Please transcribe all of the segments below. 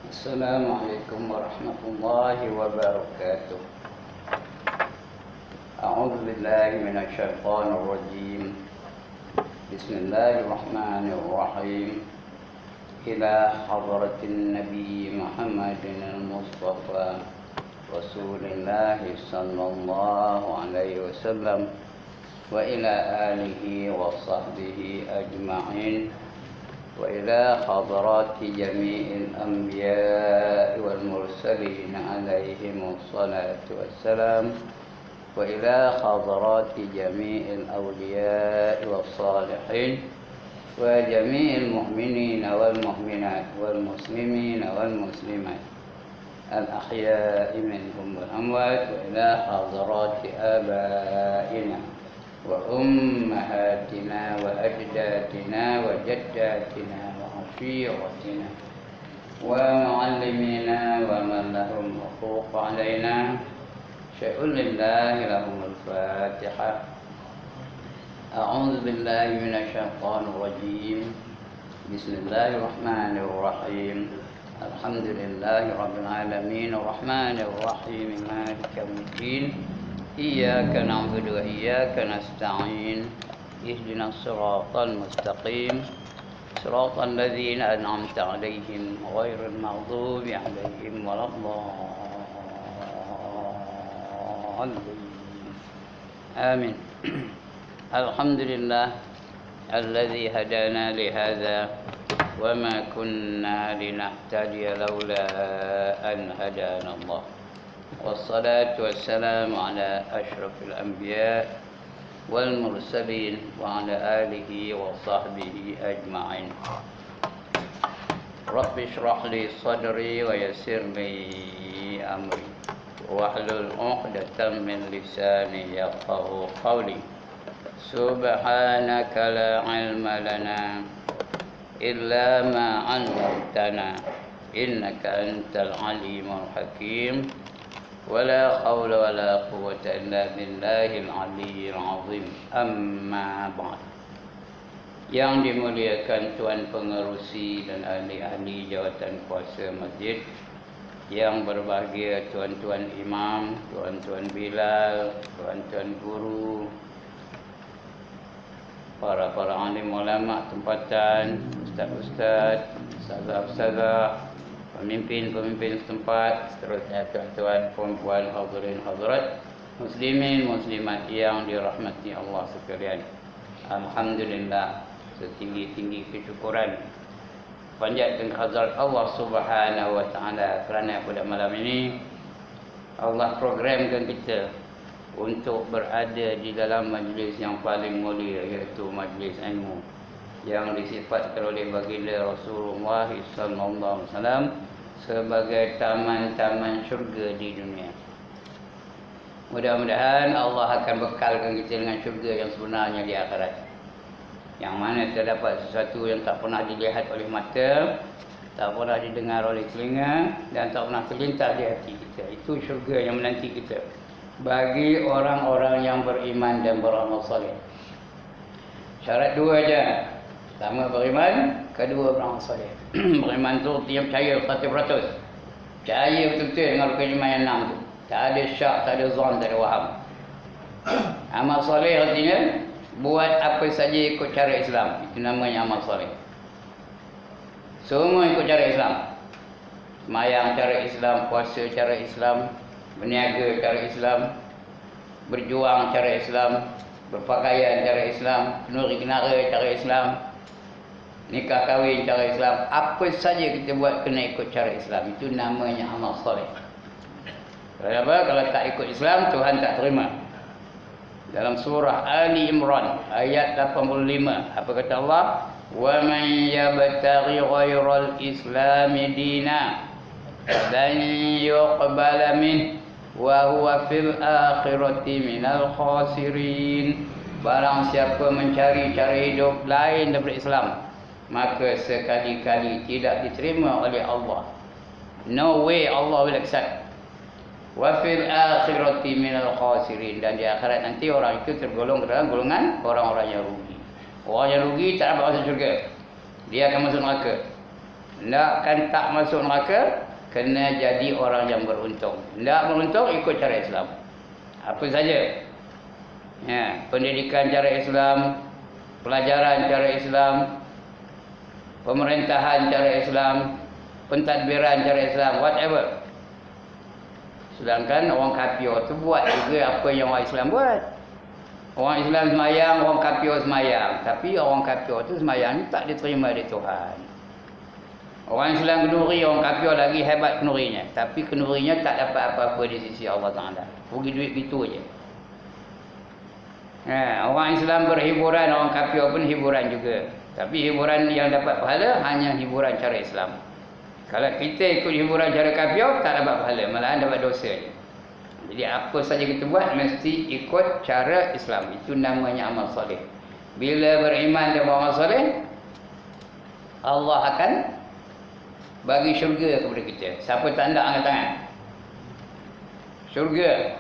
السلام عليكم ورحمة الله وبركاته. أعوذ بالله من الشيطان الرجيم. بسم الله الرحمن الرحيم. إلى حضرة النبي محمد المصطفى رسول الله صلى الله عليه وسلم وإلى آله وصحبه أجمعين وإلى حضرات جميع الأنبياء والمرسلين عليهم الصلاة والسلام وإلى حضرات جميع الأولياء والصالحين وجميع المؤمنين والمؤمنات والمسلمين والمسلمات الأحياء منهم والأموات وإلى حضرات آبائنا وأمهاتنا وأجدادنا وجداتنا وعشيرتنا ومعلمينا ومن لهم حقوق علينا شيء لله لهم الفاتحة. أعوذ بالله من الشيطان الرجيم. بسم الله الرحمن الرحيم. الحمد لله رب العالمين الرحمن الرحيم مالك يوم الدين إياك نعبد وإياك نستعين اهدنا الصراط المستقيم صراط الذين أنعمت عليهم غير المغضوب عليهم ولا الضالين آمين. الحمد لله الذي هدانا لهذا وما كنا لنهتدي لولا أن هدانا الله والصلاة والسلام على أشرف الأنبياء والمرسلين وعلى آله وصحبه أجمعين. رب اشرح لي صدري ويسر لي أمري واحلل عقدة من لساني يفقهوا قولي. سبحانك لا علم لنا إلا ما علمتنا إنك أنت العليم الحكيم. ولا حول ولا قوة إلا بالله العلي العظيم. Amma ba'd. Yang dimuliakan Tuan Pengerusi dan ahli-ahli jawatan kuasa masjid, yang berbahagia tuan-tuan imam, tuan-tuan bilal, tuan-tuan guru, para alim ulama tempatan, ustaz-ustaz, ustazah-ustazah, pemimpin-pemimpin setempat, seterusnya tuan-tuan, puan-puan, hadirin hadirat, muslimin muslimat yang dirahmati Allah sekalian. Alhamdulillah, setinggi-tinggi kesyukuran panjatkan kehadirat Allah Subhanahu wa taala kerana pada malam ini Allah programkan kita untuk berada di dalam majlis yang paling mulia, iaitu majlis ilmu yang disifatkan oleh baginda Rasulullah sallallahu alaihi wasallam sebagai taman-taman syurga di dunia. Mudah-mudahan Allah akan bekalkan kita dengan syurga yang sebenarnya di akhirat, yang mana terdapat sesuatu yang tak pernah dilihat oleh mata, tak pernah didengar oleh telinga, dan tak pernah terlintas di hati kita. Itu syurga yang menanti kita bagi orang-orang yang beriman dan beramal saleh. Syarat dua aja. Pertama beriman, kedua beramal soleh. Beriman tu dia percaya 100%. Percaya betul-betul dengan rukun iman yang 6 tu. Tak ada syak, tak ada zon, tak ada waham. Amal soleh artinya buat apa saja ikut cara Islam. Itu namanya amal soleh. Semua ikut cara Islam. Semayang cara Islam, puasa cara Islam, berniaga cara Islam, berjuang cara Islam, berpakaian cara Islam, kenuri kenara cara Islam, nikah kahwin cara Islam. Apa saja kita buat kena ikut cara Islam. Itu namanya amal soleh. Kenapa? Kalau tak ikut Islam, Tuhan tak terima. Dalam surah Ali Imran ayat 85, apa kata Allah? Wa man yabtaghi ghairal islami dina lan yuqbala min wa huwa fil akhirati minal khasirin. Barang siapa mencari cara hidup lain daripada Islam, maka sekali-kali tidak diterima oleh Allah. No way Allah will accept. Wa fil akhirati minal khasirin. Dan di akhirat nanti orang itu tergolong dalam golongan orang-orang yang rugi. Orang yang rugi tak dapat masuk syurga, dia akan masuk neraka. Nakkan tak masuk neraka, kena jadi orang yang beruntung. Nak beruntung, ikut cara Islam. Apa saja. Ya, pendidikan cara Islam, pelajaran cara Islam, pemerintahan cara Islam, pentadbiran cara Islam, whatever. Sedangkan orang kafir tu buat juga apa yang orang Islam buat. Orang Islam semayang, orang kafir semayang. Tapi orang kafir tu semayang ni tak diterima di Tuhan. Orang Islam kenduri, orang kafir lagi hebat kendurinya. Tapi kendurinya tak dapat apa-apa di sisi Allah Ta'ala. Rugi duit gitu je. Orang Islam berhiburan, orang kafir pun hiburan juga. Tapi hiburan yang dapat pahala hanya hiburan cara Islam. Kalau kita ikut hiburan cara kafir, tak dapat pahala, malahan dapat dosa je. Jadi apa saja kita buat mesti ikut cara Islam. Itu namanya amal soleh. Bila beriman dan beramal soleh, Allah akan bagi syurga kepada kita. Siapa tak nak angkat tangan? Syurga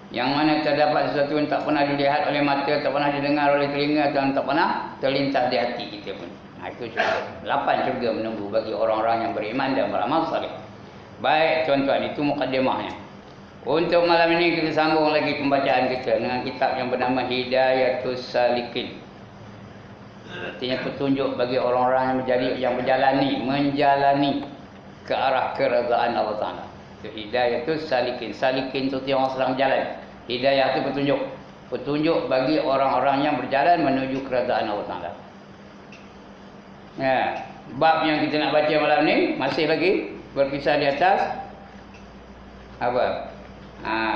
yang mana terdapat sesuatu yang tak pernah dilihat oleh mata, tak pernah didengar oleh telinga, dan tak pernah terlintas di hati kita pun. Itu syurga. 8 syurga menunggu bagi orang-orang yang beriman dan beramal saleh. Baik tuan-tuan, itu mukaddimahnya. Untuk malam ini kita sambung lagi pembacaan kita dengan kitab yang bernama Hidayatus Salikin. Artinya petunjuk bagi orang-orang yang menjalani ke arah keredaan Allah Ta'ala. Itu Hidayatus Salikin. Salikin itu orang sedang berjalan. Hidayah itu petunjuk. Petunjuk bagi orang-orang yang berjalan menuju keredaan Allah Ta'ala. Ya, bab yang kita nak baca malam ni masih lagi berkisah di atas apa?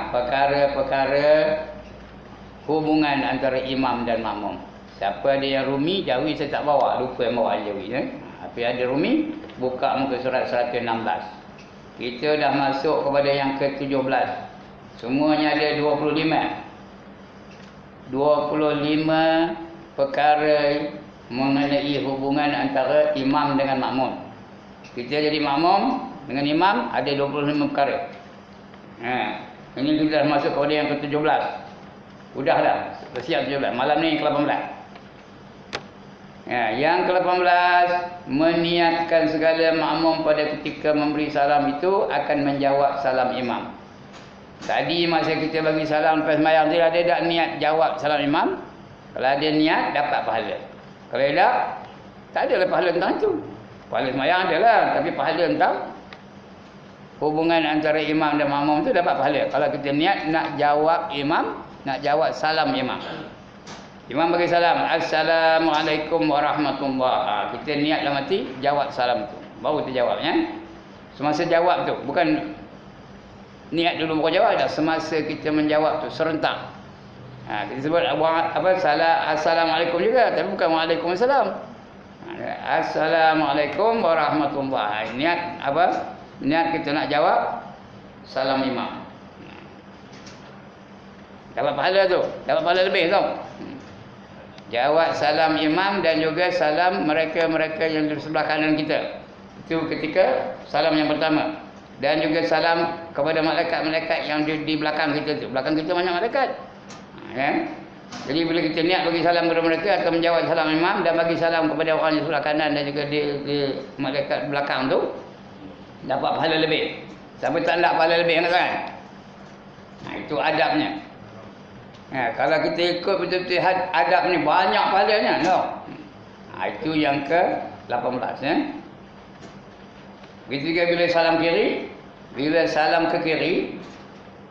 Perkara-perkara hubungan antara imam dan makmum. Siapa ada yang rumi, jawi saya tak bawa, lupa yang bawa jawi ya. Tapi ada rumi, buka muka surat 116. Kita dah masuk kepada yang ke-17. Semuanya ada 25 perkara mengenai hubungan antara imam dengan makmum. Kita jadi makmum dengan imam ada 25 perkara. Ini kita dah masuk kepada yang ke-17. Sudah dah, bersiap 17. Malam ni yang ke-18. Yang ke-18, meniatkan segala makmum pada ketika memberi salam itu akan menjawab salam imam. Tadi masa kita bagi salam lepas sembahyang dia ada tak niat jawab salam imam? Kalau ada niat dapat pahala. Kalau tidak, tak ada pahala tentang itu. Pahala sembahyang adalah, tapi pahala tentang hubungan antara imam dan makmum itu dapat pahala. Kalau kita niat nak jawab imam, nak jawab salam imam. Imam bagi salam, Assalamualaikum warahmatullahi. Kita niat dalam hati jawab salam tu, baru terjawabnya. Semasa jawab tu, bukan niat dulu baru jawab dah. Semasa kita menjawab tu serentak. Kita sebut Assalamualaikum juga, tapi bukan Waalaikumsalam. Assalamualaikum warahmatullahi. Niat apa? Niat kita nak jawab salam imam. Dapat pahala tu, dapat pahala lebih tau. Jawab salam imam dan juga salam mereka-mereka yang di sebelah kanan kita. Itu ketika salam yang pertama. Dan juga salam kepada malaikat-malaikat yang di belakang kita tu. Belakang kita banyak malaikat. Jadi bila kita niat bagi salam kepada mereka atau menjawab salam imam dan bagi salam kepada orang di sebelah kanan dan juga di malaikat belakang tu, dapat pahala lebih. Siapa tak nak pahala lebih kan? Itu adabnya. Kalau kita ikut betul-betul adab ni banyak pahalanya. Itu yang ke-18 ya. Ketika bila salam kiri, bila salam ke kiri,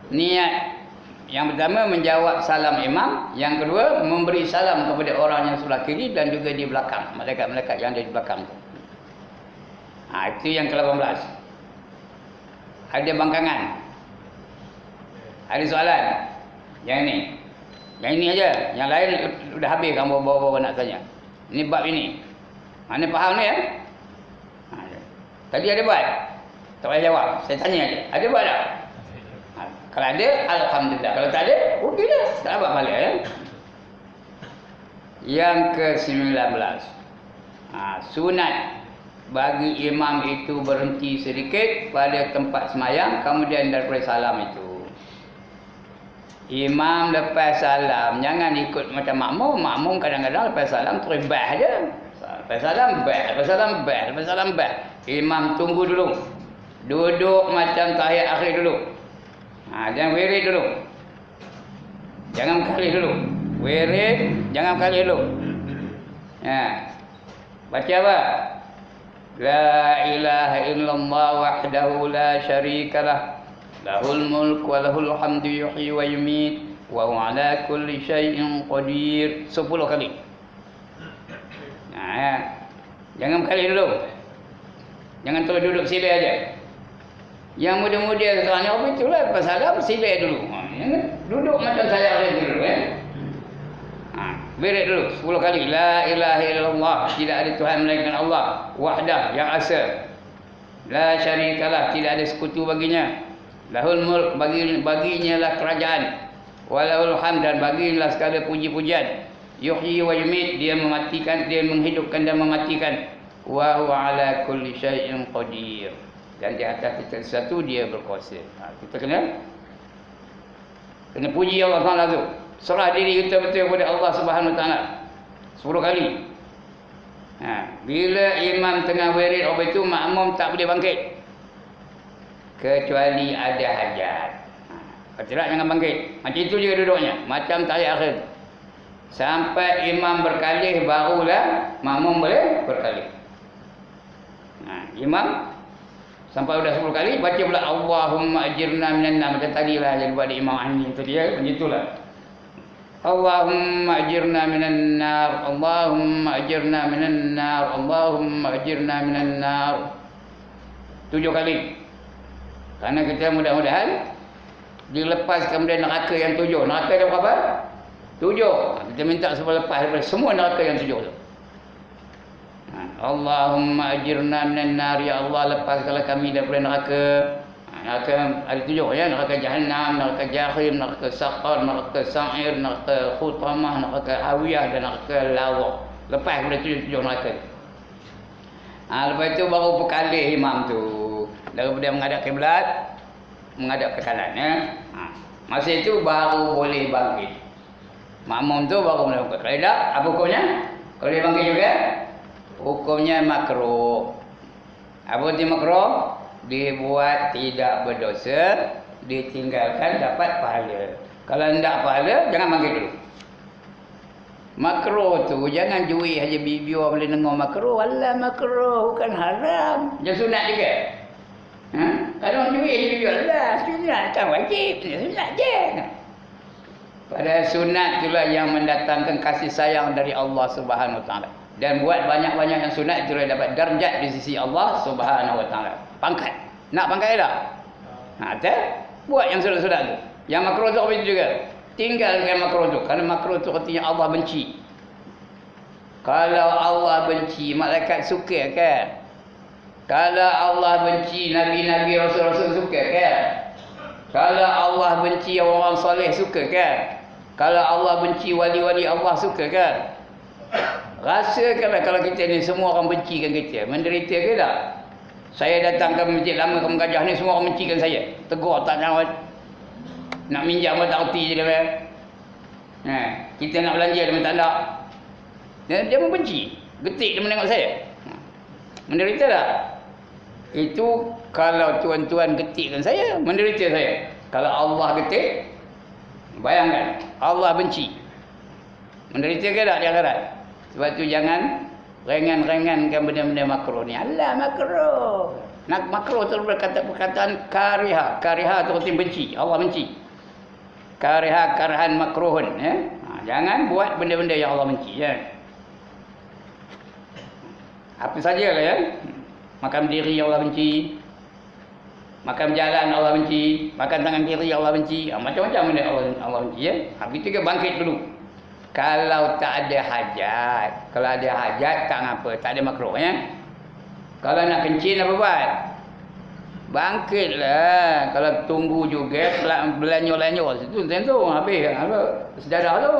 niat yang pertama menjawab salam imam, yang kedua memberi salam kepada orang yang sebelah kiri dan juga di belakang, malaikat-malaikat yang ada di belakang tu. Itu yang ke-18. Ada bangkangan. Ada soalan? Yang ini. Yang ini aja. Yang lain sudah habis kamu bawa-bawa nak tanya. Ini bab ini. Mana faham ni ya? Tadi ada buat? Tak payah jawab. Saya tanya aja. Ada buat tak? Kalau ada, alhamdulillah. Kalau tak ada, okey dah. Tak dapat balik ya. Yang ke-19. Sunat bagi imam itu berhenti sedikit pada tempat semayang kemudian daripada salam itu. Imam lepas salam jangan ikut macam makmum. Makmum kadang-kadang lepas salam teribah je. Lepas salam bel. Imam tunggu dulu. Duduk macam tahiyat akhir dulu. Jangan wirid dulu. Jangan kali dulu. Wirid, jangan kali dulu. Baca apa? La ilaha illallah wahdahu la syarikalah. Lahul mulk wa lahul hamdu yuhyi wa yumiit wa huwa ala kulli syai'in qadir. 10 kali. Jangan kali dulu. Jangan terus duduk silai aja. Yang muda-muda sekarang ni apa itulah pasal apa silai dulu. Jangan duduk macam saya dulu Berit dulu 10 kali. La ilaha illallah, tidak ada Tuhan melainkan Allah, wahdah, yang asa. La syarikalah, tidak ada sekutu baginya. Lahul mulk, baginya lah kerajaan. Walahul hamd, dan baginya segala puji-pujian. Yuhyi wa yumiit, dia mematikan, dia menghidupkan dan mematikan. Wa huwa ala kulli syai'in qadir, dan di atas kita sesuatu dia berkuasa. Kita kena puji Allah Taala tu. Serah diri kita betul kepada Allah Subhanahu Wa Taala 10 kali. Bila imam tengah wirid apa itu, makmum tak boleh bangkit kecuali ada hajat. Kalau tidak jangan bangkit. Macam itu juga duduknya, macam tahiyat akhir. Sampai imam berkalih barulah makmum boleh berkalih. Imam sampai sudah 10 kali baca pula Allahumma ajirna minan nar. Macam tadilah yang buat Imam Ahli itu dia, macam itulah. Allahumma ajirna minan nar, Allahumma ajirna minan nar, Allahumma ajirna minan nar. 7 kali. Karena kita mudah-mudahan dilepaskan dari neraka yang 7. Neraka ada berapa? 7. Kita minta supaya lepas daripada semua neraka yang 7 tu. Allahumma ajirna minan nar, ya Allah lepaskanlah kami daripada neraka. Neraka ada 7 ya, neraka Jahannam, neraka Jahim, neraka Saqar, neraka Sa'ir, neraka Khutamah, neraka Hawiyah dan neraka Lawaq. Lepas daripada 7 neraka. Lepas itu baru berkalih imam tu daripada menghadap kiblat, menghadap ke kanan ya. Masa itu baru boleh bangkit. Makmum tu baru boleh bangkit. Kalau tak, apa hukumnya? Kalau dia bangkit juga, hukumnya makruh. Apa itu makruh? Dibuat tidak berdosa, ditinggalkan dapat pahala. Kalau tidak pahala, jangan bangkit dulu. Makruh tu jangan jui aja bibiu boleh dengar makruh. Alah makruh bukan haram. Jangan sunat juga. Kalau jui aja bibiu, alah sunat kan wajib, sunat je. Pada sunat itulah yang mendatangkan kasih sayang dari Allah Subhanahu Wa Taala. Dan buat banyak-banyak yang sunat itu dapat darjat di sisi Allah Subhanahu Wa Taala. Pangkat. Nak pangkat tak? Buat yang sunat-sunat tu. Yang makruh tu apa itu juga? Tinggalkan makruh tu. Kerana makruh tu artinya Allah benci. Kalau Allah benci, malaikat suka kan? Kalau Allah benci, nabi-nabi, rasul-rasul suka kan? Kalau Allah benci, orang soleh suka kan? Kalau Allah benci, wali-wali Allah suka kan? Rasakanlah kalau kita ni semua orang bencikan kita, menderita ke tak? Saya datang ke masjid lama Kampung Gajah ni, semua orang bencikan saya. Tegur tak jawab. Nak minjam pun tak erti je dia. Kita nak belanja dia tak nak. Dia membenci. Getik dia menengok saya. Menderita tak? Itu kalau tuan-tuan getikkan saya, menderita saya. Kalau Allah getik, bayangkan Allah benci. Menderita ke tak di akhirat? Sebab tu jangan rengan-rengankan benda-benda makruh ni. Alah makruh. Nak makruh tu perkataan kariha. Kariha tu arti benci. Allah benci. Kariha karahan makruhun ya. Jangan buat benda-benda yang Allah benci ya. Apa sajalah ya. Makan berdiri Allah benci. Makan berjalan Allah benci. Makan tangan kiri Allah benci. Macam-macam benda Allah benci ya. Habis tu bangkit dulu. Kalau tak ada hajat. Kalau ada hajat tak ngapa, tak ada makruh ya. Kalau nak kencing apa buat? Bangkitlah. Kalau tunggu juga belanyo-lanyo situ tentu habis apa sejadah tu.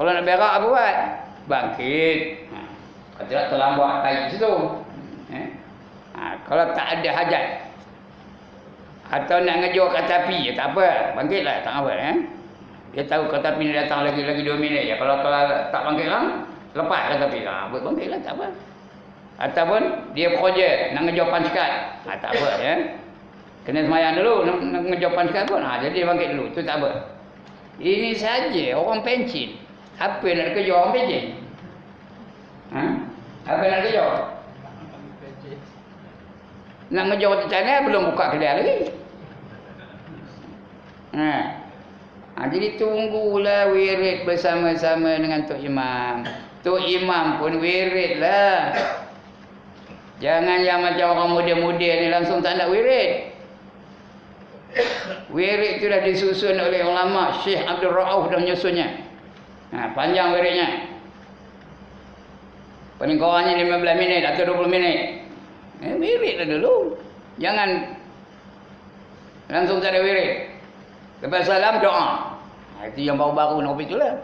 Kalau nak berak apa buat? Bangkit. Kalau tidak terlambat tahi situ. Kalau tak ada hajat atau nak ngejual kat tepi, tak apa, bangkitlah, tak apa Dia tahu kereta api ni datang lagi 2 minit je. Kalau tak bangkit lah, Lepas kata pergi. Buat bangkit lah, tak apa. Ataupun dia projek nak ngejar pansekat. Tak apa ya. Kena semayang dulu nak ngejar pansekat pun. Jadi dia bangkit dulu. Itu tak apa. Ini saja orang pencin. Apa nak kejar orang pencin? Apa nak kejar? Nak ngejar waktu channel belum buka kedai lagi. Jadi tunggulah wirid bersama-sama dengan Tok Imam. Tok Imam pun wirid lah. Jangan yang macam orang muda-muda ni langsung tak nak wirid. Wirid itu dah disusun oleh ulama. Syekh Abdul Rauf dah menyusunnya. Panjang wiridnya. Paling kurangnya 15 minit atau 20 minit. Wirid dah dulu. Jangan langsung tak ada wirid. Lepas salam doa. Itu yang baru-baru nak itu lah.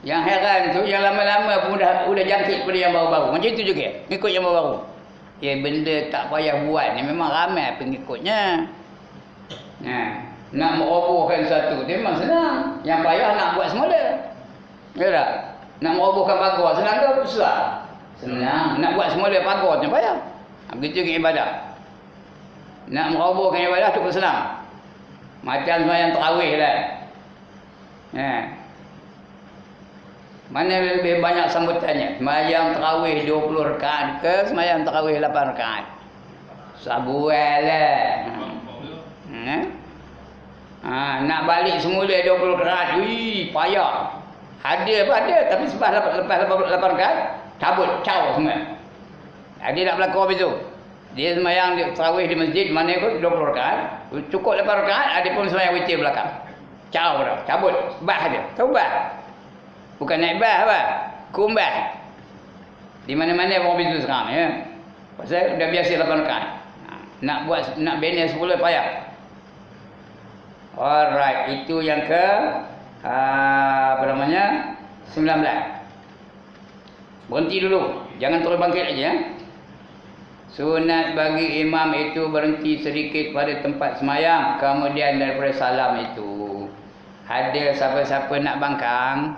Yang heran tu yang lama-lama pun udah jangkit pada yang baru-baru. Macam itu juga. Ikut yang baru-baru. Benda tak payah buat ni memang ramai pengikutnya. Nak merobohkan satu dia memang senang. Yang payah nak buat semula. Ya tak? Nak merobohkan pagar senang ke susah? Senang. Nak buat semula pagar tu payah. Begitu juga ibadah. Nak merobohkan ibadah tu pun senang. Macam sembahyang tarawih lah. Mana lebih banyak sambutannya? Sembahyang tarawih 20 rakaat ke sembahyang tarawih 8 rakaat? Sabuai lah. Nak balik semula 20 rakaat. Payah. Ada apa ada, tapi lepas 8 rakaat cabut, caw semua. Dia nak berlaku habis tu. Dia sembahyang tarawih di masjid mana pun 20 rakaat, cukup 8 rakaat, ada pun sembahyang witir belakang. Caw dah, cabut, bah dia. Tahu bah? Bukan naik bah apa? Kumbah. Di mana-mana orang begitu sekarang ya. Pasal dah biasa 8 rakaat. Nak bina 10 payah. Alright, itu yang ke 19. Berhenti dulu. Jangan terus bangkit aja ya. Sunat bagi imam itu berhenti sedikit pada tempat semayang, kemudian daripada salam itu. Ada siapa-siapa nak bangkang?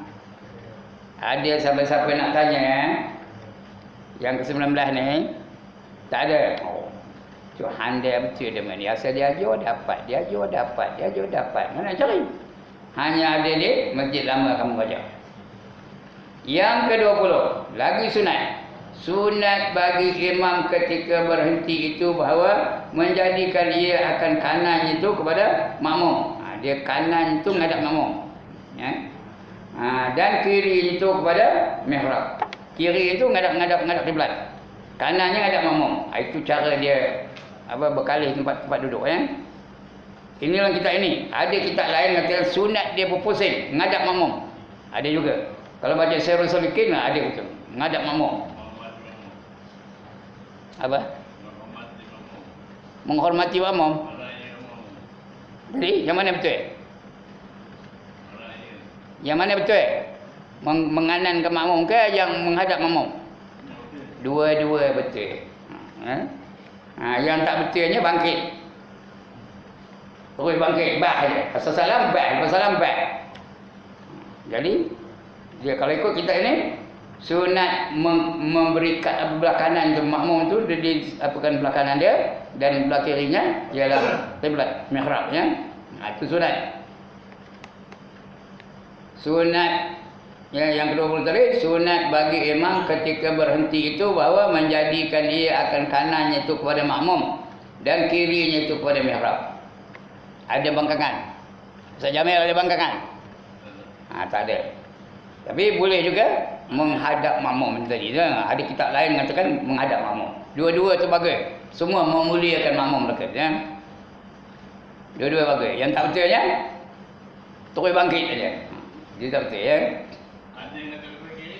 Ada siapa-siapa nak tanya? Yang ke-19 ni? Tak ada. Handai betul dia ni. Asal dia ajar dapat, Mana nak cari? Hanya ada di masjid lama kamu baca. Yang ke-20, lagi sunat. Sunat bagi imam ketika berhenti itu bahawa menjadikan ia akan kanan itu kepada makmum. Dia kanan itu menghadap makmum. Dan kiri itu kepada mihrab. Kiri itu menghadap kiblat. Kanannya menghadap makmum. Itu cara dia berkalih tempat duduk ya. Inilah kitab ini. Ada kitab lain kata sunat dia berpusing menghadap makmum. Ada juga. Kalau baca Syairul Salikin ada betul. Menghadap makmum. Apa? Menghormati makmum. Jadi yang mana betul? Yang mana betul? Menganan ke makmum ke yang menghadap makmum? Dua-dua betul. Yang tak betulnya bangkit. Terus bangkit, bah je. Pasal salam, bah. Pasal salam, bah. Jadi, dia kalau ikut kita ini, sunat memberikan belah kanan tu makmum tu dia diapakan belah kanan dia, dan belah kirinya ialah kiblat mihrab ya. Itu sunat. Sunat yang kedua tadi, sunat bagi imam ketika berhenti itu bahawa menjadikan ia akan kanannya itu kepada makmum dan kirinya itu kepada mihrab. Ada bangkangan. Ustaz Jamil ada bangkangan? Tak ada. Tapi boleh juga menghadap makmum tadi. Ada kitab lain mengatakan menghadap makmum. Dua-dua tu bagus. Semua memuliakan makmum mereka ya. Dua-dua bagus. Yang tak betulnya terus bangkit saja. Dia tak betul ya. Ada yang kata pergi.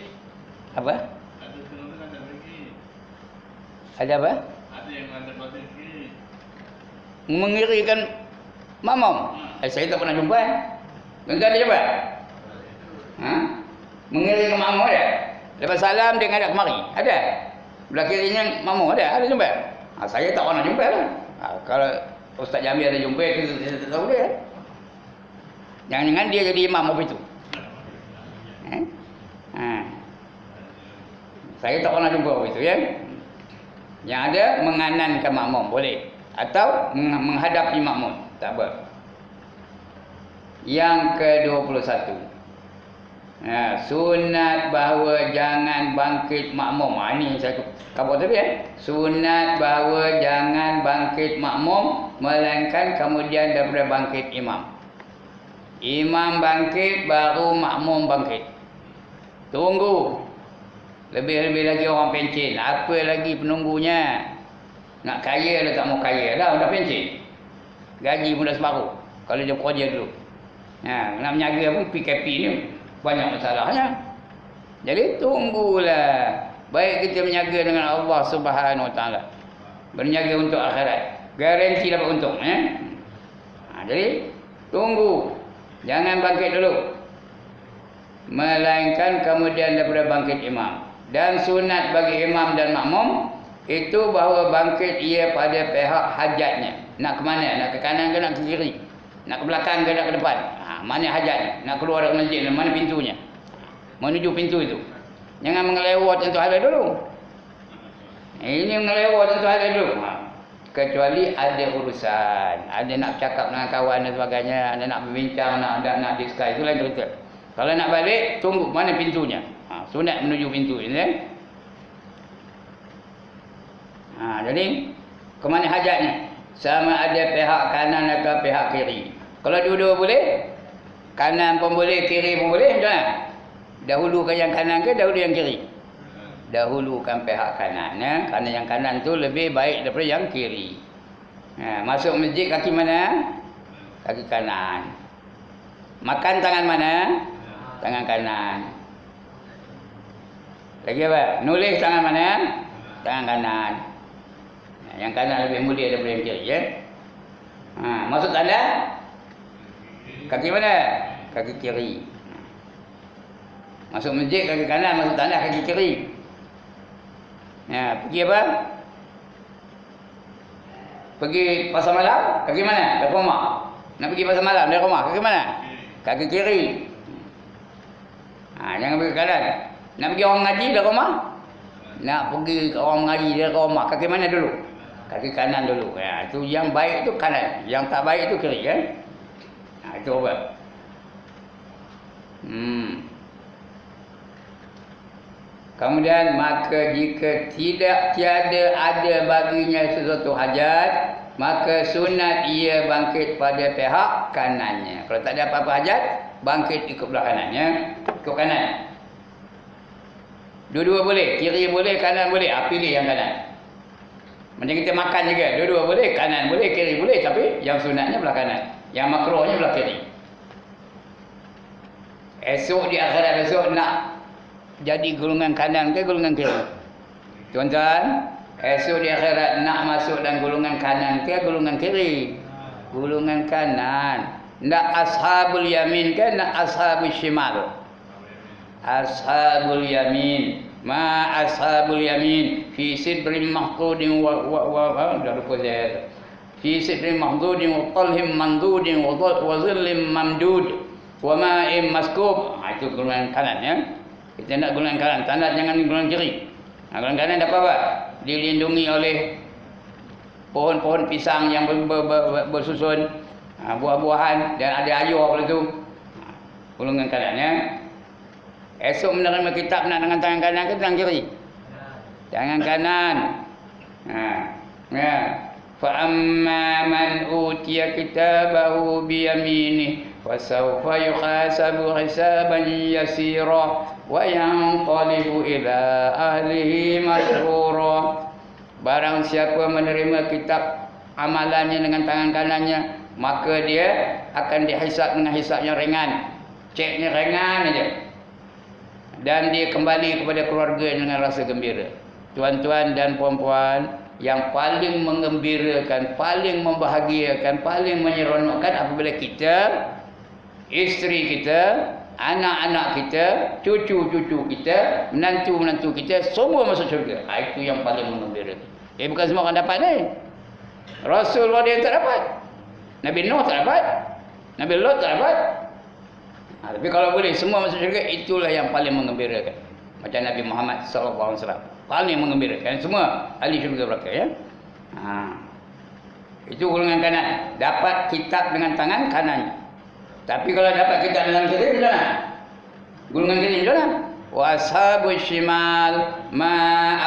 Apa? Ada yang kata pergi. Ada apa? Ada yang kata pergi. Mengirikan makmum. Saya tak pernah jumpa. Tuan-tuan ada jumpa? Mengiring makmum ada? Lepas salam dia ngadap kemari. Ada? Belah kirinya makmum ada? Ada jumpa? Saya tak pernah jumpa lah. Kalau Ustaz Jamil ada jumpa, kita tak tahu dia. Jangan-jangan dia jadi imam apa itu. Saya tak pernah jumpa begitu ya. Yang ada menganankan makmum boleh atau menghadapi makmum, tak apa. Yang ke-21. Sunat bahawa jangan bangkit makmum. Ini saya khabar tadi ya. Sunat bahawa jangan bangkit makmum melainkan kemudian daripada bangkit imam. Imam bangkit baru makmum bangkit. Tunggu. Lebih-lebih lagi orang pencen. Apa lagi penunggunya? Nak kaya dah tak mau kaya dah pencen. Gaji pun dah separuh. Kalau dia kerja dulu. Nak menjaga pun PKP ni banyak masalahnya. Jadi tunggulah. Baik kita menjaga dengan Allah Subhanahu Wa Taala. Berniaga untuk akhirat. Garanti dapat untung jadi tunggu. Jangan bangkit dulu. Melainkan kemudian daripada bangkit imam. Dan sunat bagi imam dan makmum itu bahawa bangkit ia pada pihak hajatnya. Nak ke mana? Nak ke kanan ke nak ke kiri? Nak ke belakang ke nak ke depan? Mana hajatnya? Nak keluar dari masjid, mana pintunya? Menuju pintu itu. Jangan mengelewat tentu hal dulu. Ini mengelewat tentu hal dulu. Kecuali ada urusan, ada nak cakap dengan kawan dan sebagainya, ada nak berbincang, nak discuss, itu lain cerita. Kalau nak balik, tunggu mana pintunya. Sunat menuju pintu ini kan? Jadi ke mana hajatnya? Sama ada pihak kanan atau pihak kiri. Kalau dua-dua boleh, kanan pun boleh, kiri pun boleh, macam mana? Dahulukan yang kanan ke dahulu yang kiri? Dahulukan pihak kanan kerana yang kanan tu lebih baik daripada yang kiri. Masuk masjid kaki mana? Kaki kanan. Makan tangan mana? Tangan kanan. Lagi apa? Nulis tangan mana? Tangan kanan. Yang kanan lebih mulia daripada yang kiri ya. Masuk tanda? Kaki mana? Kaki kiri. Masuk masjid kaki kanan, masuk tanda kaki kiri. Pergi apa? Pergi pasar malam, kaki mana? Dari rumah. Nak pergi pasar malam dari rumah, kaki mana? Kaki kiri. Jangan pergi kanan. Nak pergi orang ngaji dari rumah? Nak pergi orang mengaji dari rumah, kaki mana dulu? Kaki kanan dulu. Itu yang baik itu kanan, yang tak baik itu kiri kan? Itu apa? Kemudian maka jika tiada ada baginya sesuatu hajat, maka sunat ia bangkit pada pihak kanannya. Kalau tak ada apa-apa hajat, bangkit ikut belah kanannya, ikut kanan. Dua-dua boleh, kiri boleh, kanan boleh. Pilih yang kanan. Macam kita makan juga, dua-dua boleh, kanan boleh, kiri boleh, tapi yang sunatnya belah kanan, yang makruhnya belah kiri. Esok di akhirat besok nak jadi golongan kanan ke golongan kiri? Tuan-tuan, esok di akhirat nak masuk dalam golongan kanan ke golongan kiri? Golongan kanan. Nak ashabul yamin ke nak ashabul shimal? Ashabul yamin. Ma ashabul yamin fi sidrin mahdudin wa dah lupa saya. Fi sidrin mahdudin wa talhim mandudin wa zillim mamdud wa ma'im maskub. Itu golongan kanan ya. Kita nak golongan kanan, tanda jangan golongan kiri. Golongan kanan dapat apa? Dilindungi oleh pohon-pohon pisang yang bersusun, buah-buahan dan ada air pada tu. Golongan kanan ya. Esok menerima kitab nak dengan tangan kanan ke tangan kiri? Tangan kanan. Fa amma man utiya kitabahu bi yaminih fasawfa yuhasabu hisaban yasira wa yanqalibu ila ahlihi masrura. Barang siapa menerima kitab amalannya dengan tangan kanannya, maka dia akan dihisab dengan hisab yang ringan. Ceknya ringan aja. Dan dia kembali kepada keluarga dengan rasa gembira. Tuan-tuan dan puan-puan, yang paling menggembirakan, paling membahagiakan, paling menyeronokkan apabila kita, isteri kita, anak-anak kita, cucu-cucu kita, menantu-menantu kita semua masuk syurga. Itu yang paling menggembirakan. Bukan semua orang dapat ni. Rasulullah dia tak dapat. Nabi Nuh tak dapat. Nabi Lot tak dapat. Tapi kalau boleh semua masuk syurga, itulah yang paling menggembirakan. macam Nabi Muhammad sallallahu alaihi wasallam. Paling mengembirakan semua ahli syurga belaka ya. Itu golongan kanan, dapat kitab dengan tangan kanan. Tapi kalau dapat kitab dengan kiri macam mana? Golongan kiri macam mana? Wa ashabus shimal ma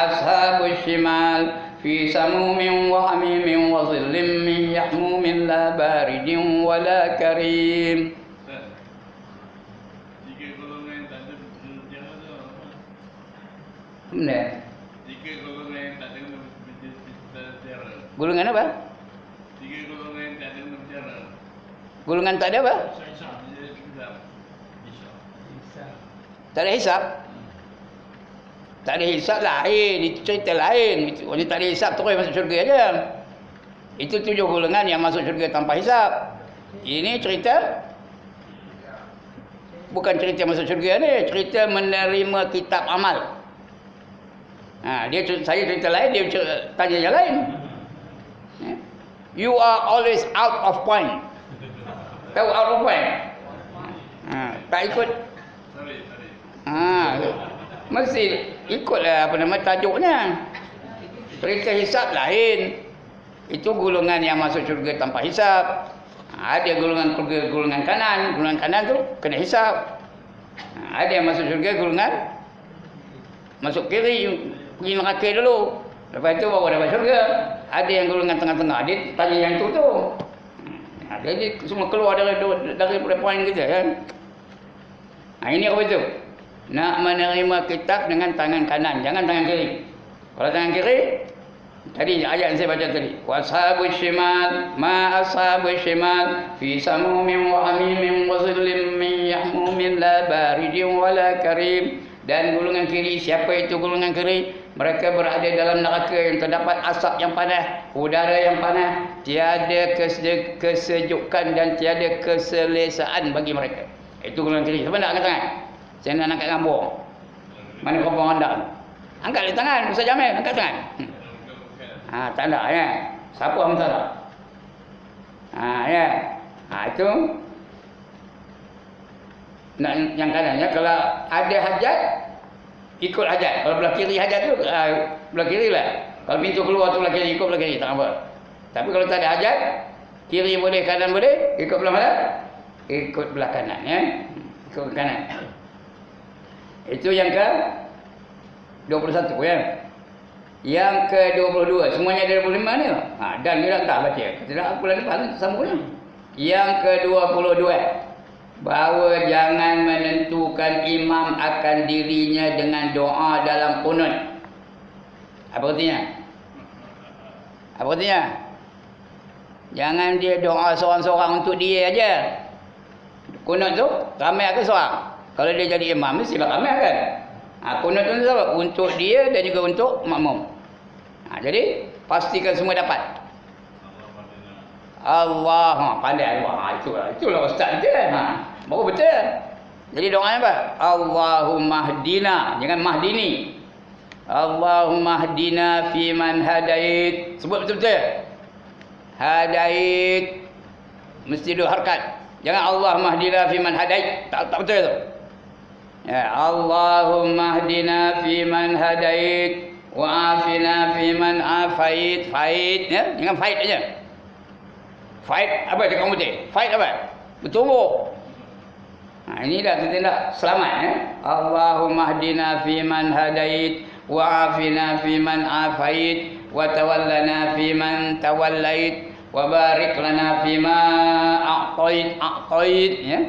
ashabus shimal fi samumin wa hamimin wa dhillim min yahmumin la baridin wa la karim. Jika golongan yang tak ada bersejarah tu apa? Benar. Jika golongan yang tak ada bersejarah. Golongan apa? Jika golongan yang tak ada bersejarah. Golongan tak ada apa? Tak ada hisap. Tak ada hisap lain, itu cerita lain. Orang tak ada hisap terus masuk syurga aja. Itu 7 golongan yang masuk syurga tanpa hisap. Ini cerita bukan cerita masuk syurga ni, cerita menerima kitab amal. Saya cerita lain, dia tanya yang lain. You are always out of point. Tahu out of point? Tak ikut. Mesti ikutlah apa nama tajuknya. Cerita hisap lain. Itu golongan yang masuk syurga tanpa hisap. Ada golongan kanan. Golongan kanan tu kena hisap. Ada yang masuk syurga golongan masuk kiri, pergi neraka dulu. Lepas tu baru dapat syurga. Ada yang golongan tengah-tengah. Dia tanya yang tu. Jadi semua keluar daripada poin kita kan. Ini apa itu? Nak menerima kitab dengan tangan kanan, jangan tangan kiri. Kalau tangan kiri, tadi ayat yang saya baca tadi, washabus shimal ma ashabus shimal fi samumin wa hamimin wa dhillim min yahmumin la baridin wa la karim. Dan golongan kiri, siapa itu golongan kiri? Mereka berada dalam neraka yang terdapat asap yang panas, udara yang panas, tiada kesejukan dan tiada keselesaan bagi mereka. Itu golongan kiri. Siapa nak angkat tangan? Saya nak angkat gambar. Mana kompong anda? Angkat di tangan, Ustaz Jamil, angkat tangan. Tak ada ya. Siapa yang minta tak? Ya. Itu nak yang kanannya, kalau ada hajat ikut hajat. Kalau belah kiri hajat tu belah kiri lah. Kalau pintu keluar tu belah kiri, ikut belah kiri, tak apa. Tapi kalau tak ada hajat, kiri boleh, kanan boleh, ikut belah mana? Ikut belah kanan ya. Ikut kanan. Itu yang ke 21 ya. Yang ke 22, semuanya ada 25 ni. Dan ni tak baca. Tidak aku lagi paling sambungnya. Yang ke 22, bahawa jangan menentukan imam akan dirinya dengan doa dalam kunut. Apa artinya? Apa artinya? Jangan dia doa seorang-seorang untuk dia aja. Kunut tu ramai ke seorang? Kalau dia jadi imam, mestilah ramai kan? Kunut tu apa? Untuk dia dan juga untuk makmum. Jadi pastikan semua dapat. Allah, pandai Allah. Itulah ustaz dia. Baru betul. Jadi doanya apa? Allahumma hdina, jangan mahdini. Allahumma hdina fi man hadait. Sebut betul-betul. Hadait mesti dua harakat. Jangan Allahumma hdina fi man hadait. Tak betul tu. Ya, Allahumma hdina fi man hadait wa afina fi man afait. Fight ya, jangan fight aja. Fight apa dia kamu teh? Fight apa? Bertumbuk. Ini dah kita dah selamat ya. Allahumma hdina fi man hadait wa afina fi man afait wa tawallana fi man tawallait wa barik lana fi ma a'tait ya.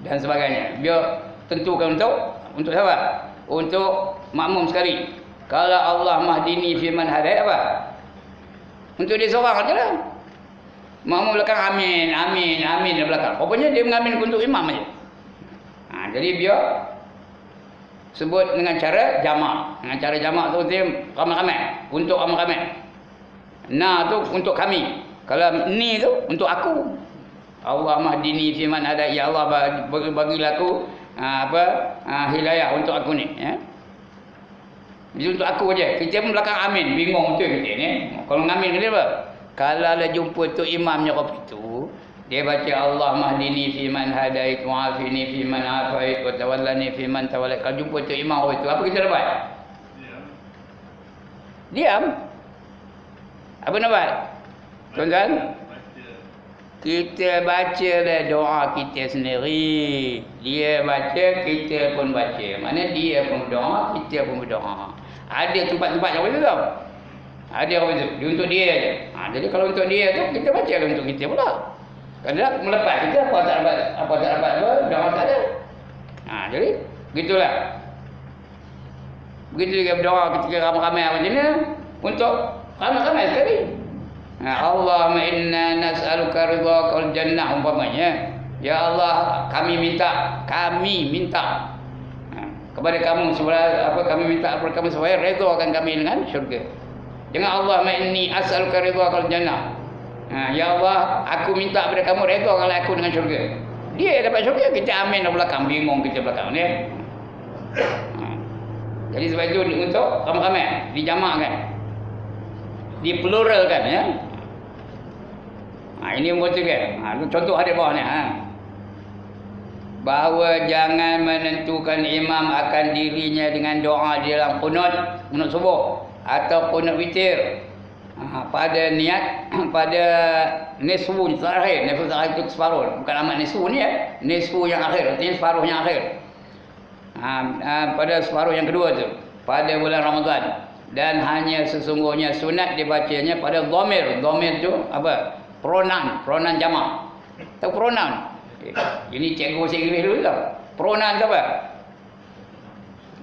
Dan sebagainya. Biar tentukan untuk siapa? Untuk makmum sekali. Kalau Allah mahdini fi man hadait apa? Untuk dia seorang aja lah. Makmum belakang amin, amin, amin di belakang. Rupanya dia mengamin untuk imam aja. Jadi biar sebut dengan cara jamak. Dengan cara jamak tu dia ramai-ramai, untuk ramai-ramai. Na tu untuk kami. Kalau ni tu untuk aku. Allah mahdini fi man hadait, ya Allah bagilah aku hidayah untuk aku ni ya. Jadi untuk aku aja. Kita pun belakang amin, bingung betul kita ni. Kalau ngamin dia apa? Kalau lah jumpa tu imamnya kopi tu, Dia baca Allah mahdini fi man hadait wa afini fi man afait wa tawallani fi man tawallait. Kalau jumpa tu imam itu, apa kita dapat? Diam. Apa nak buat? Tuan-tuan, kita baca lah doa kita sendiri. Dia baca, kita pun baca. Mana dia pun berdoa, kita pun berdoa. Ada tempat-tempat yang begitu tau. Ada orang begitu. Dia untuk dia je. Jadi kalau untuk dia tu, kita baca lah untuk kita pula. Kadang melepas kita apa tak dapat apa, doa tak ada. Jadi begitulah. Begitu juga berdoa ketika ramai-ramai macam ni untuk ramai-ramai sekali. Allahumma inna nas'aluka ridhaka wal jannah umpamanya. Ya Allah, kami minta kepada kamu kami minta kepada kamu supaya redhakan kami dengan syurga. Jangan Allahumma inni as'aluka ridhaka wal jannah. Ya Allah, aku minta kepada kamu redhakan aku dengan syurga. Dia dapat syurga, kita amin dalam belakang, bingung kita belakang ni. Jadi sebab itu untuk ramai-ramai dijamakkan, dipluralkan ya. Ini membuatkan. Contoh ada bawah ni. Bahawa jangan menentukan imam akan dirinya dengan doa di dalam kunut subuh atau kunut witir. Pada niat pada nisfu terakhir. Nisfu terakhir itu separuh. Bukan amat nisfu ni ya. Nisfu yang akhir, artinya separuh yang akhir. Pada separuh yang kedua tu, pada bulan Ramadan. Dan hanya sesungguhnya sunat dibacanya pada dhamir. Dhamir tu apa? Pronoun jamak. Tahu pronoun? Ini cikgu bahasa Inggeris dulu tahu. Pronoun tu apa?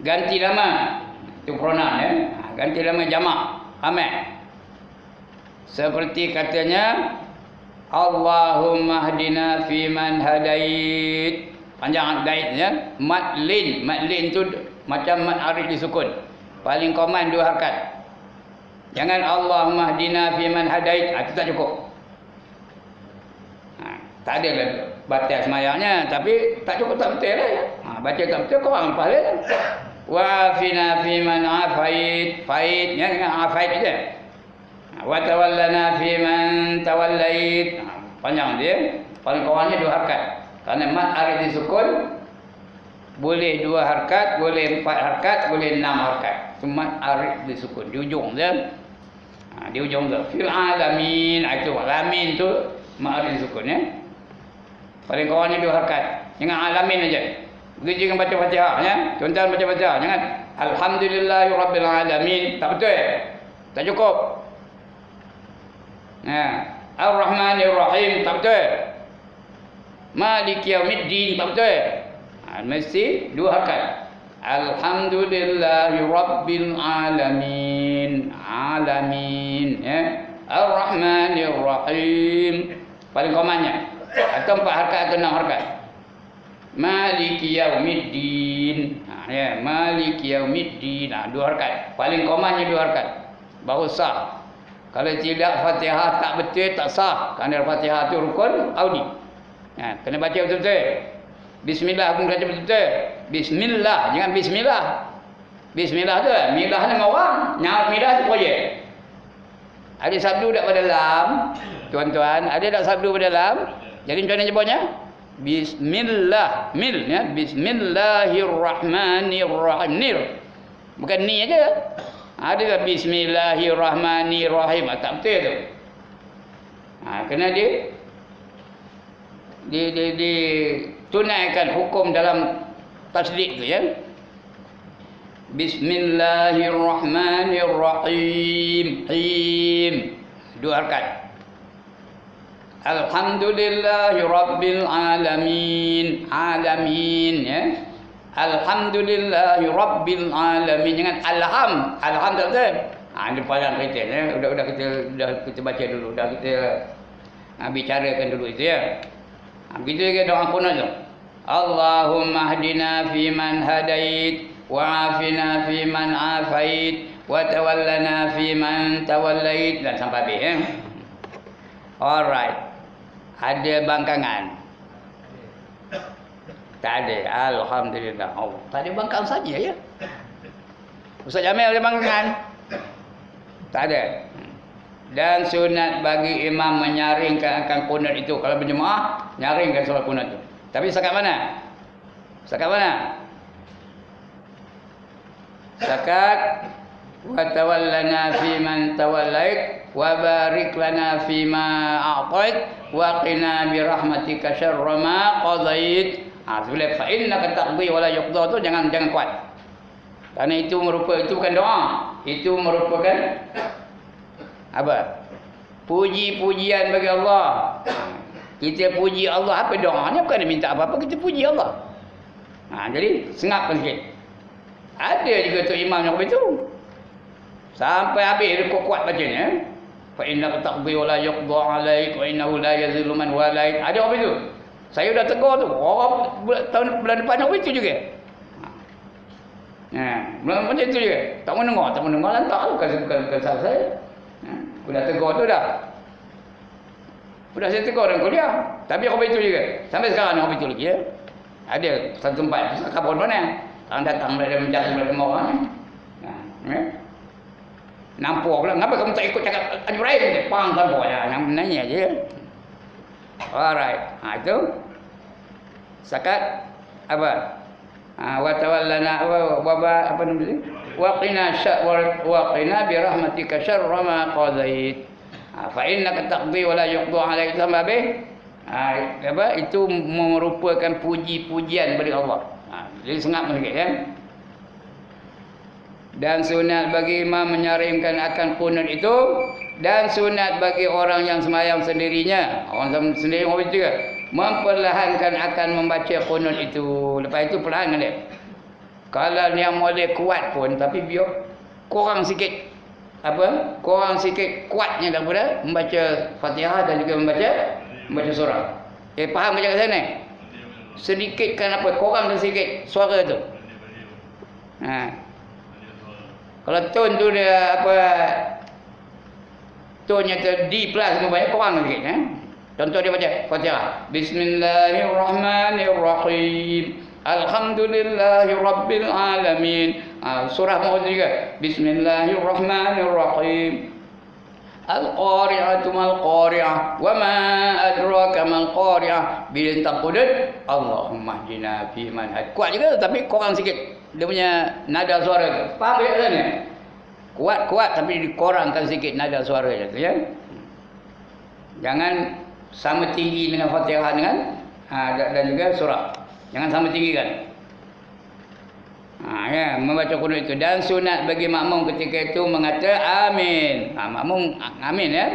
Ganti nama. Itu pronoun ya. Ganti nama jamak. Ramai. Seperti katanya Allahumma hdina fi man hadait. Panjang hadait ya. Madlin tu macam mad arif disukun. Paling common 2 harakat. Jangan Allahumma hdina fi man hadait. Itu tak cukup. Tak ada lah batal semayangnya, tapi tak cukup, tak betul lah ya. Baca tak betul, kau orang lepas dia. Wa fina fi man afait. Fait ya, dengan afait je. Wa tawallana fi man tawallait. Panjang dia. Paling kawannya 2 harakat. Kerana mad arif disukun boleh 2 harakat, boleh 4 harakat, boleh 6 harakat. Mad arif disukun di ujung dia. Di ujung tu. Fil alamin. Itu alamin tu mad arif disukun ya. Paling kawannya 2 harakat. Jangan alamin aja. Begitu dengan baca Fatihah ya. Tuan-tuan baca Fatihah, jangan alhamdulillahirabbil alamin. Tak betul. Tak cukup. Ar-Rahmanir-Rahim tak betul. Maliki yaumiddin tak betul. Mesti 2 harakat. Alhamdulillahirabbil alamin. Alamin ya. Ar-Rahmanir-Rahim. Paling kawannya. Atau 4 harakat atau 6 harakat. Maliki yaumiddin. Ya, Maliki yaumiddin. 2 harakat. Paling komannya 2 harakat. Baru sah. Kalau tidak Fatihah tak betul, tak sah. Kerana Fatihah itu rukun audi. Kena baca betul-betul. Bismillah pun baca betul-betul. Bismillah, jangan bismillah. Bismillah tu, milah ni orang. Nyaut milah tu projek. Ada sabdu tak pada dalam? Tuan-tuan, ada tak sabdu pada dalam? Jadi macam mana nyebutnya? Bismillah. Mil ya. Bismillahirrahmanirrahim. Nir. Bukan ni aja. Ada tak bismillahirrahmanirrahim? Tak betul tu. Kena tunaikan hukum dalam tasdid tu ya. Bismillahirrahmanirrahim. 2 harakat. Alhamdulillahirabbil alamin. Alamin ya. Alhamdulillahirabbil alamin. Jangan alham. Alham tak betul. Ini paling kita ya. Dah kita baca dulu. Dah kita bicarakan dulu itu ya. Begitu juga doa kunut tu. Allahumma hdina fi man hadait wa afina fi man afait wa tawallana fi man tawallait, dan sampai habis ya. Alright. Ada bangkangan? Tak ada. Alhamdulillah. Oh, tak ada bangkang saja ya. Ustaz Jamil ada bangkangan? Tak ada. Dan sunat bagi imam menyaringkan akan kunut itu. Kalau berjemaah, nyaringkan solat kunut itu. Tapi setakat mana? Setakat mana? Setakat wa tawallana fi man tawallait wa barik lana fi ma a'tait wa qina bi rahmatika syarra ma qadait. Sebelum fa innaka taqdi wa la yuqda tu jangan kuat. Karena itu bukan doa. Itu merupakan apa? Puji-pujian bagi Allah. Kita puji Allah, apa doanya? Bukan dia minta apa-apa, kita puji Allah. Jadi sengapkan sikit. Ada juga tu imam yang begitu. Sampai habis dia kuat bacanya. Fa innaka taqdi wa la yuqda 'alaik wa innahu la yazillu man walait. Ada apa itu? Saya dah tegur tu. Orang bulan depan nak begitu juga. Macam itu juga. Tak mendengar lantak tu bukan salah saya. Sudah tegur tu dah. Sudah saya tegur dalam kuliah. Tapi aku begitu juga. Sampai sekarang aku begitu lagi ya. Ada satu tempat kapal mana. Orang datang dari mencari semua orang. Nampak pula. Kenapa kamu tak ikut cakap Ibrahim? Pang kan pokoknya. Nanya je. Alright. Itu. Sakat apa? Wa tawallana apa nama dia? Wa qina bi rahmatika syarra ma qadait. Fa innaka taqdi wa la yuqda 'alaik sama apa itu merupakan puji-pujian bagi Allah. Jadi sengat sikit kan. Dan sunat bagi imam menyaringkan akan kunut itu, dan sunat bagi orang yang sembahyang sendirinya. Orang sendiri orang juga memperlahankan akan membaca kunut itu. Lepas itu perlahan dia. Kalau yang boleh kuat pun, tapi biar kurang sikit apa? Kurang sikit kuatnya daripada membaca Fatihah dan juga membaca surah. Faham macam kat sana? Sedikitkan apa? Kurangkan sikit suara tu. Kalau tone tu dia apa? Tone-nya tu D plus banyak kurang sikit Contoh dia baca Fatihah. Bismillahirrahmanirrahim. Alhamdulillahirabbil alamin. Surah Maun juga. Bismillahirrahmanirrahim. Al-qari'atu mal qari'ah wa ma adraka mal qari'ah. Bila tak qudut, Allahumma hdina fi man had. Kuat juga tapi kurang sikit. Dia punya nada suara tu. Faham tak sana? Kuat tapi dikurangkan sikit nada suaranya tu ya. Jangan sama tinggi dengan Fatihah dengan dan juga surah. Jangan sama tinggi kan. Ya, membaca kunut itu. Dan sunat bagi makmum ketika itu mengata amin. Makmum amin ya.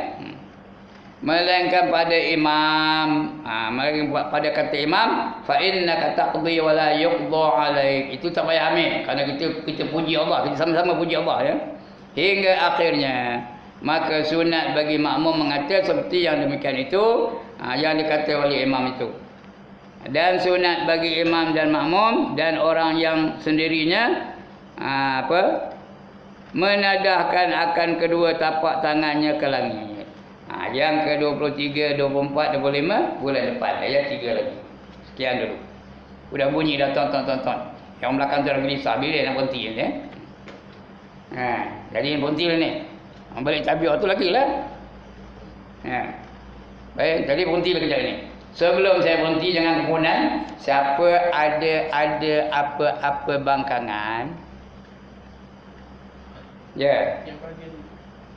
Melainkan pada imam. Melainkan pada kata imam, fa innaka taqdi wa la yuqda 'alaik. Itu tak payah amin. Kerana kita puji Allah, kita sama-sama puji Allah ya. Hingga akhirnya. Maka sunat bagi makmum mengata seperti yang demikian itu, yang dikata oleh imam itu. Dan sunat bagi imam dan makmum dan orang yang sendirinya menadahkan akan kedua tapak tangannya ke langit. Yang ke-23, 24, 25 bulan depan. Ayat 3 lagi. Sekian dulu. Sudah bunyi dah tonton. Yang belakang tu dah gelisah. Bila nak berhenti ya? Jadi berhenti lah ni. Balik tabiat tu lagi lah. Baik, jadi berhenti lah kejap ni. Sebelum saya berhenti, jangan kemudian siapa ada apa-apa bangkangan. Ya.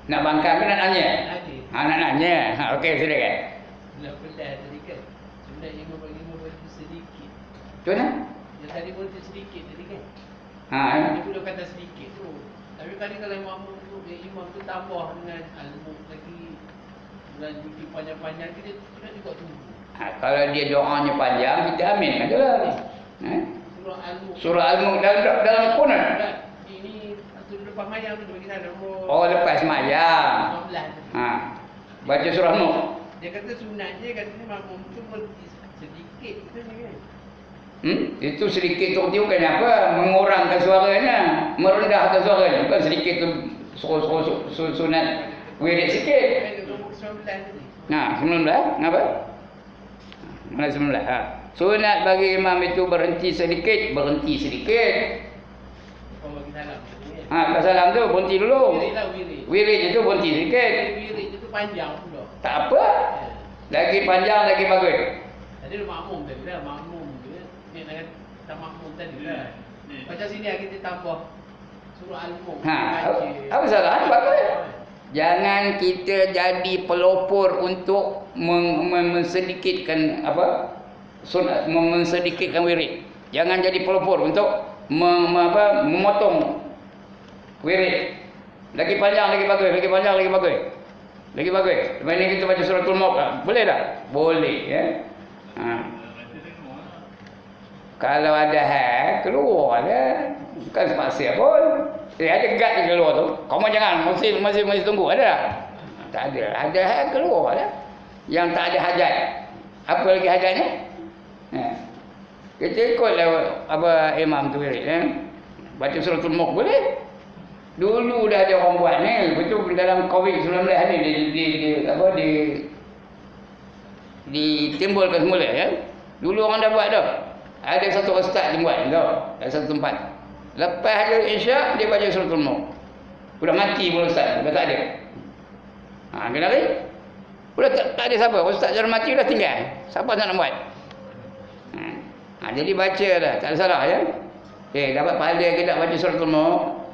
Nak bangkang ke nak nanya? Nak nanya. Okey, silakan. Nak pedas tadi kan. Sebenarnya bagi sedikit. Tu nak? Dia tadi berhenti sedikit tadi kan. Dia pun kata sedikit tu. Tapi tadi kalau imam tu tambah dengan al-muk lagi dan cuti panjang-panjang kita juga tunggu. Kalau dia doanya panjang, kita amin ajalah. Surah al-muk. Surah al-muk dalam kunut. Ini tu lepas mayang tu bagi saya nombor. Oh, lepas mayang. 15. Baca surah al-muk. Dia kata sunatnya katanya makmum tu berhenti sedikit kan. Itu sedikit tu bukan apa? Mengurangkan suaranya, merendahkan suaranya. Bukan sedikit tu sunat wirid sikit. 19. Kenapa? Mana 19? Sunat bagi imam itu berhenti sedikit. Oh, bagi salam. Salam tu berhenti dulu. Wirid lah wirid. Wirid itu berhenti sedikit. Wirid panjang pula. Tak apa. Lagi panjang lagi bagus. Tadi lu makmum tadi lah, makmum tu. Ni nak kata makmum tadi lah. Macam sini kita tambah surah Al-Mulk. Apa salah? Bagus. Jangan kita jadi pelopor untuk mensedikitkan apa? Mensedikitkan wirid. Jangan jadi pelopor untuk memotong wirid. Lagi panjang lagi bagus, lagi panjang lagi bagus. Lagi bagus. Lepas ni kita baca suratul Mulk. Boleh tak? Boleh ya. Kalau ada hal keluar lah. Bukan sepaksa pun. Ada gad di keluar tu. Kamu jangan masih tunggu. Ada tak? Tak ada. Ada hal keluar lah. Yang tak ada hajat. Apa lagi hajatnya? Kita ikutlah apa imam tu baca suratul Mulk boleh. Dulu dah ada orang buat ni. Betul dalam COVID-19 ni ditimbulkan semula ya. Dulu orang dah buat dah. Ada satu ustaz dia buat tau, ada satu tempat. Lepas ada Isyak dia baca suratul Mulk. Sudah mati pun ustaz, dah tak ada. Kenapa? Sudah tak ada siapa. Ustaz dah mati dah tinggal. Siapa nak buat? Jadi baca dah, tak ada salah ya. Dapat pahala ke tak baca suratul Mulk?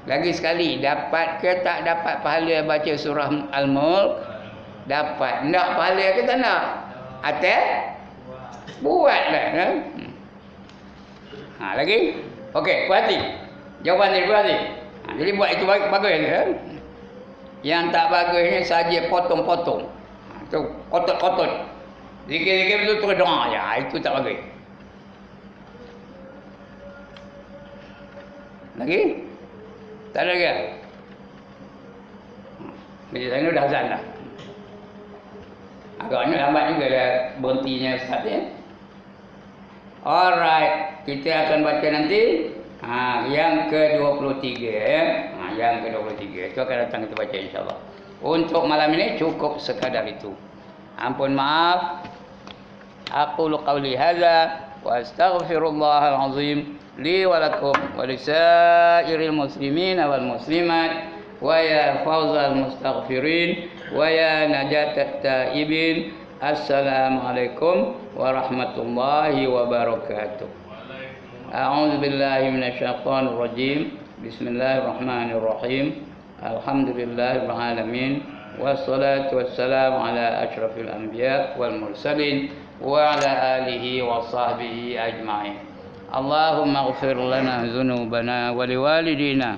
Lagi sekali, dapat ke tak dapat pahala baca surah Al-Mulk? Dapat. Nak pahala ke tak nak? Atas? Buatlah kan? Lagi? Okey, puas hati. Jawapan dia puas hati. Jadi buat itu bagus kan? Yang tak bagus ni saja potong-potong. Tu kotot-kotot. Zikir-zikir tu terus doa je. Itu tak bagus. Lagi? Tak ada lagi? Bila saya dah azan dah. Agaknya lambat juga dah berhentinya ustaz ya. Alright, kita akan baca nanti yang ke-23 ya. Yang ke-23 itu akan datang kita baca insya-Allah. Untuk malam ini cukup sekadar itu. Ampun maaf. Aqulu qawli hadza wa astaghfirullahal azim li wa lakum wa lisairil muslimin wal muslimat wa ya fawzal mustaghfirin wa ya najatat taibin. Assalamualaikum warahmatullahi wabarakatuh. A'udzu billahi minasyaitonir rajim. Bismillahirrahmanirrahim. Alhamdulillahirabbil alamin. Wassalatu wassalamu ala asyrafil anbiya wal mursalin wa ala alihi wa sahbihi ajma'in. Allahumma ighfir lana dzunubana wa liwalidina